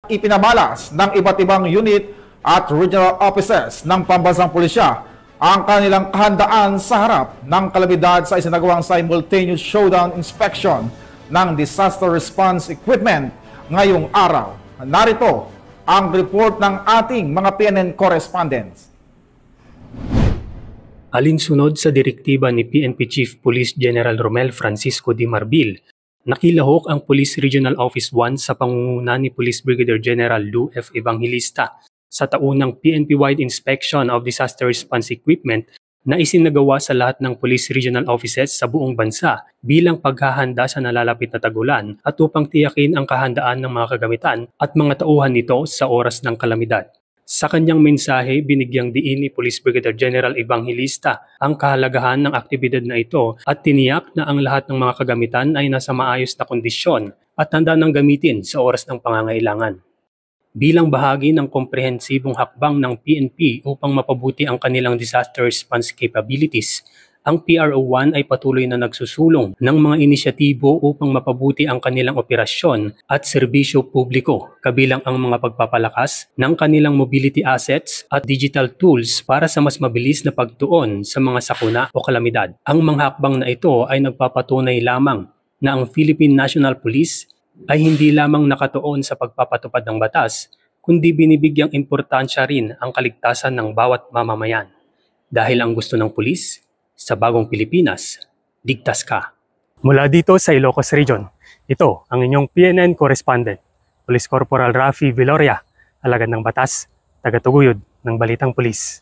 Ipinamalas ng iba't ibang unit at regional offices ng pambansang pulisya ang kanilang kahandaan sa harap ng kalamidad sa isinagawang simultaneous showdown inspection ng disaster response equipment ngayong araw. Narito ang report ng ating mga PNN correspondents. Alinsunod sa direktiba ni PNP Chief Police General Romel Francisco D. Marbil, nakilahok ang Police Regional Office 1 sa pangunguna ni Police Brigadier General Lou F. Evangelista sa taunang PNP-wide inspection of disaster response equipment na isinagawa sa lahat ng Police Regional Offices sa buong bansa bilang paghahanda sa nalalapit na tagulan at upang tiyakin ang kahandaan ng mga kagamitan at mga tauhan nito sa oras ng kalamidad. Sa kanyang mensahe, binigyang diin ni Police Brigadier General Evangelista ang kahalagahan ng aktibidad na ito at tiniyak na ang lahat ng mga kagamitan ay nasa maayos na kondisyon at handa ng gamitin sa oras ng pangangailangan. Bilang bahagi ng komprehensibong hakbang ng PNP upang mapabuti ang kanilang disaster response capabilities, ang PRO1 ay patuloy na nagsusulong ng mga inisyatibo upang mapabuti ang kanilang operasyon at serbisyo publiko, kabilang ang mga pagpapalakas ng kanilang mobility assets at digital tools para sa mas mabilis na pagtuon sa mga sakuna o kalamidad. Ang mga hakbang na ito ay nagpapatunay lamang na ang Philippine National Police ay hindi lamang nakatuon sa pagpapatupad ng batas, kundi binibigyang importansya rin ang kaligtasan ng bawat mamamayan. Dahil ang gusto ng pulis, sa bagong Pilipinas, ligtas ka. Mula dito sa Ilocos Region, ito ang inyong PNN correspondent, Police Corporal Rafi Viloria, alagad ng batas, tagatuguyod ng Balitang Pulis.